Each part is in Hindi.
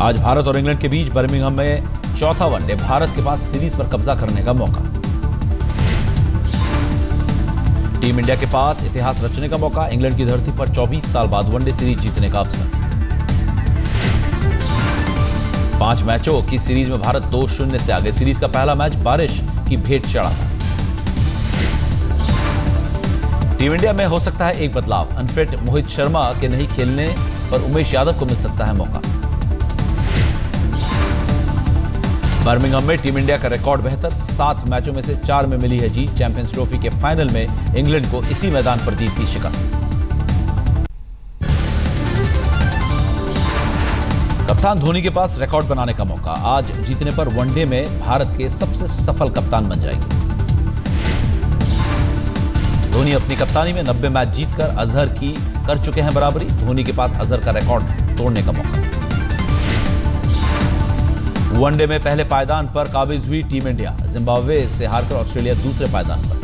आज भारत और इंग्लैंड के बीच बर्मिंघम में चौथा वनडे, भारत के पास सीरीज पर कब्जा करने का मौका। टीम इंडिया के पास इतिहास रचने का मौका, इंग्लैंड की धरती पर 24 साल बाद वनडे सीरीज जीतने का अवसर। 5 मैचों की सीरीज में भारत 2-0 से आगे। सीरीज का पहला मैच बारिश की भेंट चढ़ा था। टीम इंडिया में हो सकता है एक बदलाव, अनफिट मोहित शर्मा के नहीं खेलने पर उमेश यादव को मिल सकता है मौका। बर्मिंघम में टीम इंडिया का रिकॉर्ड बेहतर, 7 मैचों में से 4 में मिली है जीत। चैंपियंस ट्रॉफी के फाइनल में इंग्लैंड को इसी मैदान पर दी थी शिकस्त। कप्तान धोनी के पास रिकॉर्ड बनाने का मौका, आज जीतने पर वनडे में भारत के सबसे सफल कप्तान बन जाएंगे। धोनी अपनी कप्तानी में 90 मैच जीतकर अजहर की कर चुके हैं बराबरी। धोनी के पास अजहर का रिकॉर्ड तोड़ने का मौका। वनडे में पहले पायदान पर काबिज हुई टीम इंडिया, जिम्बाब्वे से हारकर ऑस्ट्रेलिया दूसरे पायदान पर।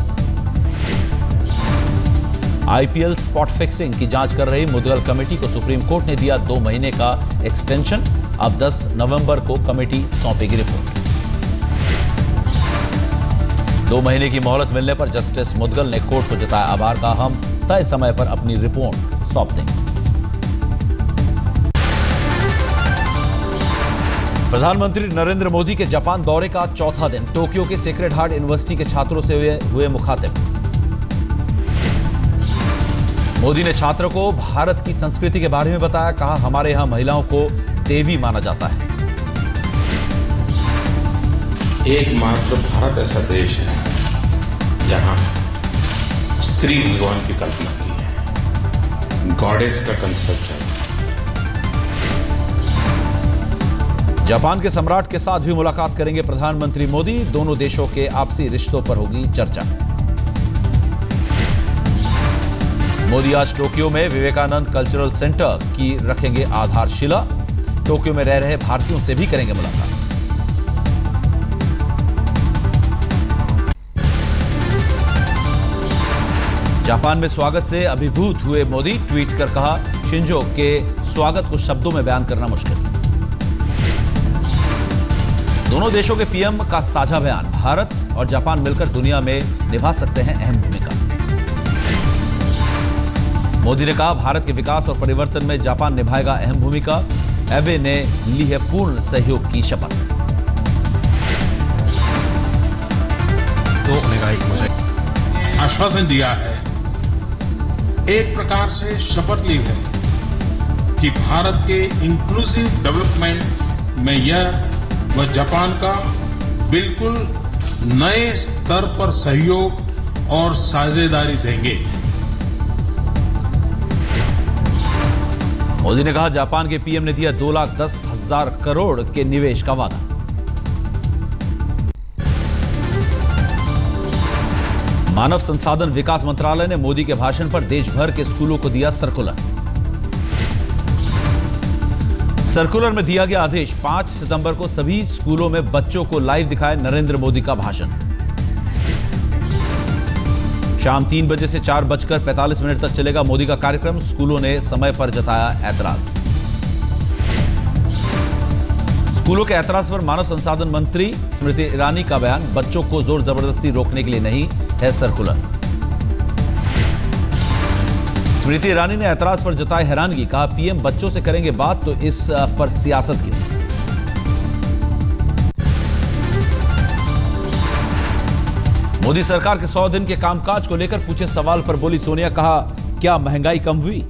आईपीएल स्पॉट फिक्सिंग की जांच कर रही मुदगल कमेटी को सुप्रीम कोर्ट ने दिया 2 महीने का एक्सटेंशन। अब 10 नवंबर को कमेटी सौंपेगी रिपोर्ट। 2 महीने की मोहलत मिलने पर जस्टिस मुदगल ने कोर्ट को जताया आभार, का हम तय समय पर अपनी रिपोर्ट सौंप देंगे। प्रधानमंत्री नरेंद्र मोदी के जापान दौरे का चौथा दिन, टोक्यो के सेक्रेड हार्ट यूनिवर्सिटी के छात्रों से हुए मुखातिब। मोदी ने छात्रों को भारत की संस्कृति के बारे में बताया, कहा हमारे यहां महिलाओं को देवी माना जाता है। एकमात्र भारत ऐसा देश है जहां स्त्री भगवान की कल्पना की है, गॉडेस का कंसेप्ट है। जापान के सम्राट के साथ भी मुलाकात करेंगे प्रधानमंत्री मोदी, दोनों देशों के आपसी रिश्तों पर होगी चर्चा। मोदी आज टोक्यो में विवेकानंद कल्चरल सेंटर की रखेंगे आधारशिला। टोक्यो में रह रहे भारतीयों से भी करेंगे मुलाकात। जापान में स्वागत से अभिभूत हुए मोदी, ट्वीट कर कहा शिंजो के स्वागत को शब्दों में बयान करना मुश्किल। दोनों देशों के पीएम का साझा बयान, भारत और जापान मिलकर दुनिया में निभा सकते हैं अहम भूमिका। मोदी ने कहा भारत के विकास और परिवर्तन में जापान निभाएगा अहम भूमिका। एबे ने ली है पूर्ण सहयोग की शपथ। तो मुझे आश्वासन दिया है, एक प्रकार से शपथ ली है कि भारत के इंक्लूसिव डेवलपमेंट में यह व जापान का बिल्कुल नए स्तर पर सहयोग और साझेदारी देंगे। मोदी ने कहा जापान के पीएम ने दिया 2,10,000 करोड़ के निवेश का वादा। मानव संसाधन विकास मंत्रालय ने मोदी के भाषण पर देश भर के स्कूलों को दिया सर्कुलर। सर्कुलर में दिया गया आदेश, 5 सितंबर को सभी स्कूलों में बच्चों को लाइव दिखाए नरेंद्र मोदी का भाषण। शाम 3 बजे से 4:45 तक चलेगा मोदी का कार्यक्रम। स्कूलों ने समय पर जताया ऐतराज। स्कूलों के ऐतराज पर मानव संसाधन मंत्री स्मृति ईरानी का बयान, बच्चों को जोर जबरदस्ती रोकने के लिए नहीं है सर्कुलर। स्मृति ईरानी ने ऐतराज पर जताई हैरानगी, कहा पीएम बच्चों से करेंगे बात तो इस पर सियासत क्यों। मोदी सरकार के 100 दिन के कामकाज को लेकर पूछे सवाल पर बोली सोनिया, कहा क्या महंगाई कम हुई।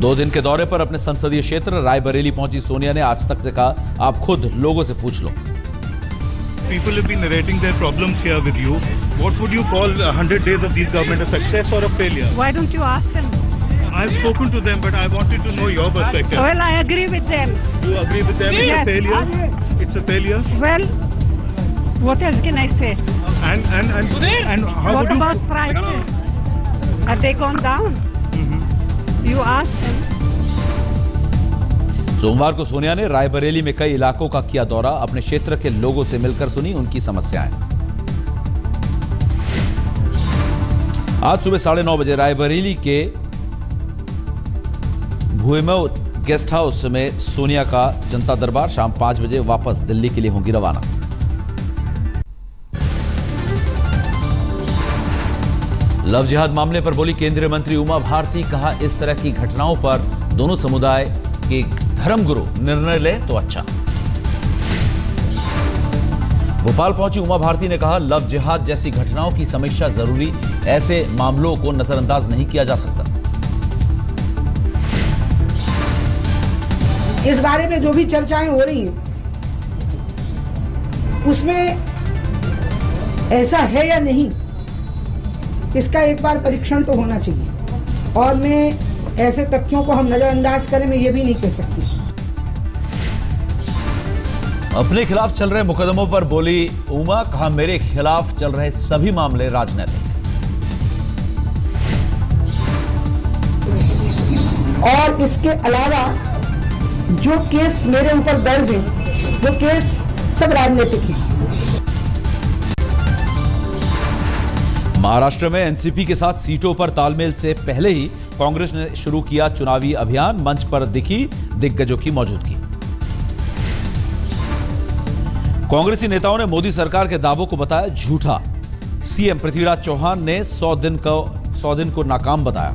2 दिन के दौरे पर अपने संसदीय क्षेत्र रायबरेली पहुंची सोनिया ने आज तक से कहा आप खुद लोगों से पूछ लो। People have been narrating their problems here with you. What would you call 100 days of this government, a success or a failure? Why don't you ask them? I've spoken to them, but I wanted to know your perspective. Well, I agree with them. You agree with them? Yes. It's a failure? It's a failure? Well, what else can I say? And how What would you... about prices? Have they gone down? You ask them. सोमवार को सोनिया ने रायबरेली में कई इलाकों का किया दौरा, अपने क्षेत्र के लोगों से मिलकर सुनी उनकी समस्याएं। आज सुबह 9:30 बजे रायबरेली के भुईमो गेस्ट हाउस में सोनिया का जनता दरबार। शाम 5 बजे वापस दिल्ली के लिए होंगी रवाना। लव जिहाद मामले पर बोली केंद्रीय मंत्री उमा भारती। कहा, इस तरह की घटनाओं पर दोनों समुदाय के धर्मगुरु निर्णय ले तो अच्छा। भोपाल पहुंची उमा भारती ने कहा, लव जिहाद जैसी घटनाओं की समीक्षा जरूरी, ऐसे मामलों को नजरअंदाज नहीं किया जा सकता। इस बारे में जो भी चर्चाएं हो रही हैं उसमें ऐसा है या नहीं, इसका एक बार परीक्षण तो होना चाहिए। और मैं ऐसे तथ्यों को हम नजरअंदाज करें, मैं ये भी नहीं कह सकती। अपने खिलाफ चल रहे मुकदमों पर बोली उमा। कहा, मेरे खिलाफ चल रहे सभी मामले राजनीतिक। और इसके अलावा जो केस मेरे ऊपर दर्ज है वो केस सब राजनीतिक है। महाराष्ट्र में एनसीपी के साथ सीटों पर तालमेल से पहले ही कांग्रेस ने शुरू किया चुनावी अभियान। मंच पर दिखी दिग्गजों की मौजूदगी। कांग्रेसी नेताओं ने मोदी सरकार के दावों को बताया झूठा। सीएम पृथ्वीराज चौहान ने 100 दिन को नाकाम बताया।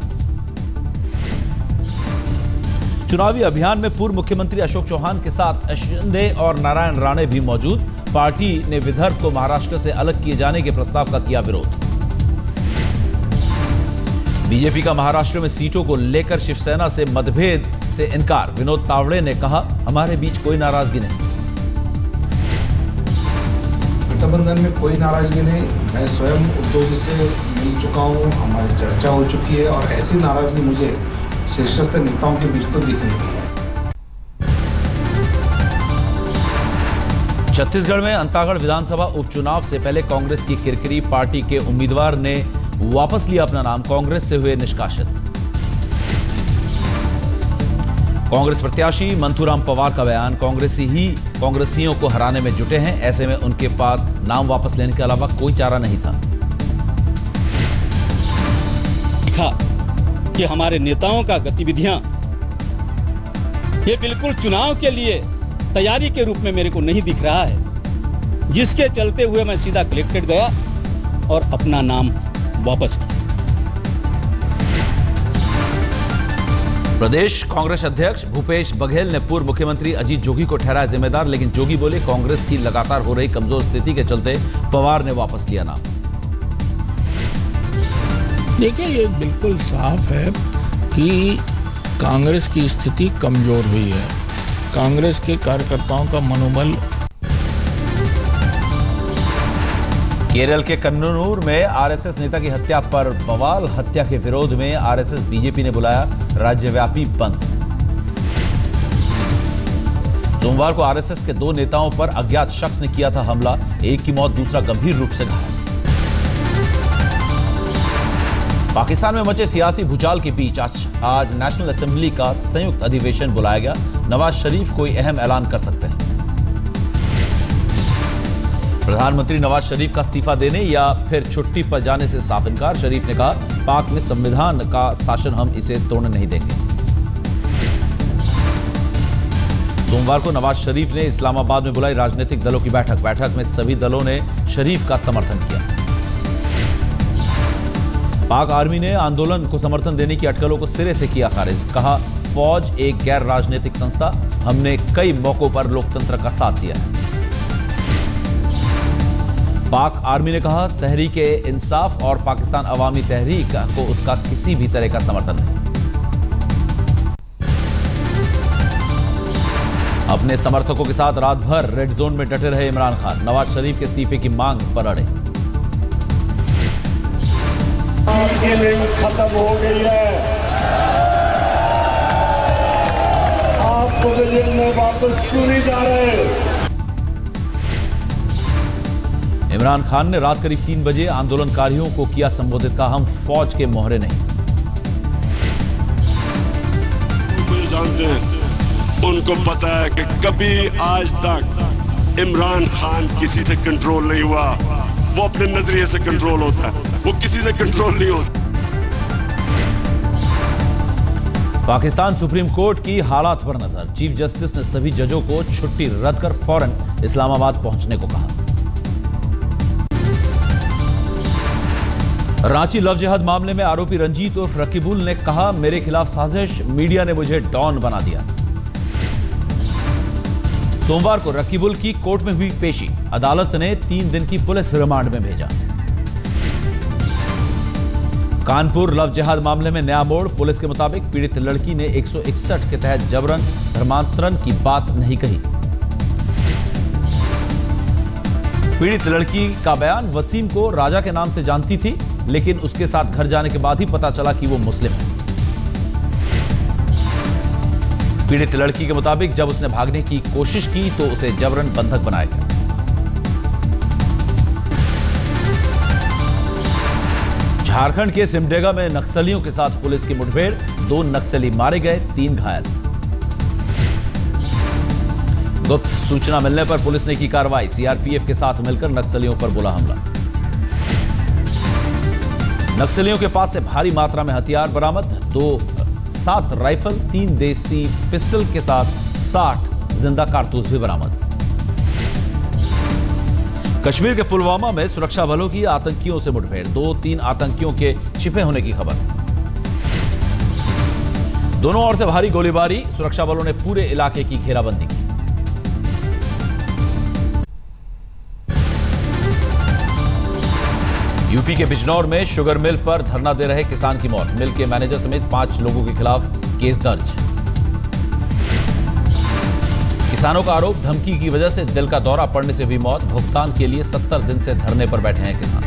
चुनावी अभियान में पूर्व मुख्यमंत्री अशोक चौहान के साथ शिंदे और नारायण राणे भी मौजूद। पार्टी ने विदर्भ को महाराष्ट्र से अलग किए जाने के प्रस्ताव का किया विरोध। बीजेपी का महाराष्ट्र में सीटों को लेकर शिवसेना से मतभेद से इनकार। विनोद तावड़े ने कहा, हमारे बीच कोई नाराजगी नहीं। गठबंधन में कोई नाराजगी नहीं। मैं स्वयं उद्धव जी से मिल चुका हूं, हमारी चर्चा हो चुकी है और ऐसी नाराजगी मुझे शीर्षस्थ नेताओं के बीच तो दिख नहीं रही है। छत्तीसगढ़ में अंतागढ़ विधानसभा उपचुनाव से पहले कांग्रेस की किरकिरी। पार्टी के उम्मीदवार ने वापस लिया अपना नाम, कांग्रेस से हुए निष्कासित। कांग्रेस प्रत्याशी मंथूराम पवार का बयान, कांग्रेसियों को हराने में जुटे हैं, ऐसे में उनके पास नाम वापस लेने के अलावा कोई चारा नहीं था। कि हमारे नेताओं का गतिविधियां ये बिल्कुल चुनाव के लिए तैयारी के रूप में मेरे को नहीं दिख रहा है, जिसके चलते हुए मैं सीधा कलेक्टेड गया और अपना नाम वापस किया। प्रदेश कांग्रेस अध्यक्ष भूपेश बघेल ने पूर्व मुख्यमंत्री अजीत जोगी को ठहराया जिम्मेदार, लेकिन जोगी बोले कांग्रेस की लगातार हो रही कमजोर स्थिति के चलते पवार ने वापस लिया नाम। देखिए, ये बिल्कुल साफ है कि कांग्रेस की स्थिति कमजोर हुई है। कांग्रेस के कार्यकर्ताओं का मनोबल। केरल के कन्नूर में आरएसएस नेता की हत्या पर बवाल। हत्या के विरोध में आरएसएस बीजेपी ने बुलाया राज्यव्यापी बंद। सोमवार को आरएसएस के 2 नेताओं पर अज्ञात शख्स ने किया था हमला। एक की मौत, दूसरा गंभीर रूप से घायल। पाकिस्तान में मचे सियासी भूचाल के बीच आज नेशनल असेंबली का संयुक्त अधिवेशन बुलाया गया। नवाज शरीफ कोई अहम ऐलान कर सकते हैं। प्रधानमंत्री नवाज शरीफ का इस्तीफा देने या फिर छुट्टी पर जाने से साफ इनकार। शरीफ ने कहा, पाक में संविधान का शासन हम इसे तोड़ने नहीं देंगे। सोमवार को नवाज शरीफ ने इस्लामाबाद में बुलाई राजनीतिक दलों की बैठक में सभी दलों ने शरीफ का समर्थन किया। पाक आर्मी ने आंदोलन को समर्थन देने की अटकलों को सिरे से किया खारिज। कहा, फौज एक गैर राजनीतिक संस्था, हमने कई मौकों पर लोकतंत्र का साथ दिया है। पाक आर्मी ने कहा, तहरीक-ए इंसाफ और पाकिस्तान अवामी तहरीक को उसका किसी भी तरह का समर्थन नहीं। अपने समर्थकों के साथ रात भर रेड जोन में डटे रहे इमरान खान। नवाज शरीफ के इस्तीफे की मांग पर अड़े। खत्म हो गई है, आपको दिल्ली में वापस क्यों नहीं जा रहे? इमरान खान ने रात करीब 3 बजे आंदोलनकारियों को किया संबोधित। कहा, हम फौज के मोहरे नहीं। जानते हैं, उनको पता है कि कभी आज तक इमरान खान किसी से कंट्रोल नहीं हुआ। वो अपने नजरिए से कंट्रोल होता है, वो किसी से कंट्रोल नहीं होता। पाकिस्तान सुप्रीम कोर्ट की हालात पर नजर। चीफ जस्टिस ने सभी जजों को छुट्टी रद्द कर फौरन इस्लामाबाद पहुंचने को कहा। रांची लव जिहाद मामले में आरोपी रंजीत उर्फ रकीबुल ने कहा, मेरे खिलाफ साजिश, मीडिया ने मुझे डॉन बना दिया। सोमवार को रकीबुल की कोर्ट में हुई पेशी। अदालत ने 3 दिन की पुलिस रिमांड में भेजा। कानपुर लव जिहाद मामले में नया मोड़। पुलिस के मुताबिक पीड़ित लड़की ने 161 के तहत जबरन धर्मांतरण की बात नहीं कही। पीड़ित लड़की का बयान, वसीम को राजा के नाम से जानती थी, लेकिन उसके साथ घर जाने के बाद ही पता चला कि वो मुस्लिम है। पीड़ित लड़की के मुताबिक जब उसने भागने की कोशिश की तो उसे जबरन बंधक बनाया गया। झारखंड के सिमडेगा में नक्सलियों के साथ पुलिस की मुठभेड़। 2 नक्सली मारे गए, 3 घायल। गुप्त सूचना मिलने पर पुलिस ने की कार्रवाई। सीआरपीएफ के साथ मिलकर नक्सलियों पर बोला हमला। नक्सलियों के पास से भारी मात्रा में हथियार बरामद। 7 राइफल, 3 देसी पिस्टल के साथ 60 जिंदा कारतूस भी बरामद। कश्मीर के पुलवामा में सुरक्षा बलों की आतंकियों से मुठभेड़। 2-3 आतंकियों के छिपे होने की खबर। दोनों ओर से भारी गोलीबारी। सुरक्षा बलों ने पूरे इलाके की घेराबंदी की। यूपी के बिजनौर में शुगर मिल पर धरना दे रहे किसान की मौत। मिल के मैनेजर समेत 5 लोगों के खिलाफ केस दर्ज। किसानों का आरोप, धमकी की वजह से दिल का दौरा पड़ने से हुई मौत। भुगतान के लिए 70 दिन से धरने पर बैठे हैं किसान।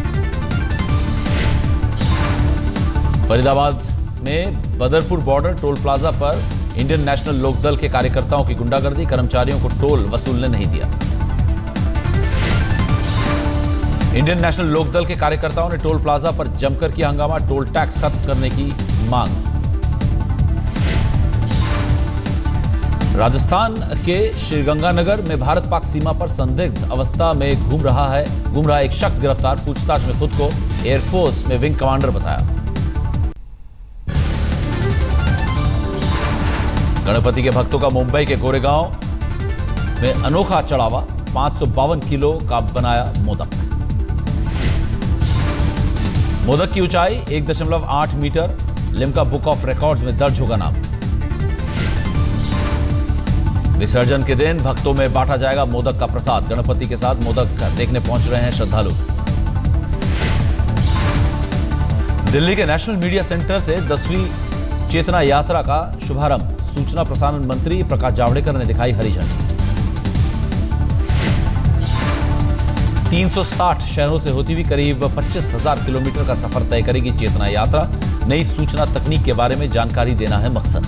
फरीदाबाद में बदरपुर बॉर्डर टोल प्लाजा पर इंडियन नेशनल लोकदल के कार्यकर्ताओं की गुंडागर्दी। कर्मचारियों को टोल वसूलने नहीं दिया। इंडियन नेशनल लोकदल के कार्यकर्ताओं ने टोल प्लाजा पर जमकर किया हंगामा। टोल टैक्स खत्म करने की मांग। राजस्थान के श्रीगंगानगर में भारत पाक सीमा पर संदिग्ध अवस्था में घूम रहा एक शख्स गिरफ्तार। पूछताछ में खुद को एयरफोर्स में विंग कमांडर बताया। गणपति के भक्तों का मुंबई के गोरेगांव में अनोखा चढ़ावा। 552 किलो का बनाया मोदक। मोदक की ऊंचाई 1.8 metre. Limca book of records में दर्ज होगा नाम। विसर्जन के दिन भक्तों में बांटा जाएगा मोदक का प्रसाद। गणपति के साथ मोदक देखने पहुंच रहे हैं श्रद्धालु। दिल्ली के नेशनल मीडिया सेंटर से 10वीं चेतना यात्रा का शुभारंभ। सूचना प्रसारण मंत्री प्रकाश जावड़ेकर ने दिखाई हरी झंडी। 360 शहरों से होती हुई करीब 25,000 किलोमीटर का सफर तय करेगी चेतना यात्रा। नई सूचना तकनीक के बारे में जानकारी देना है मकसद।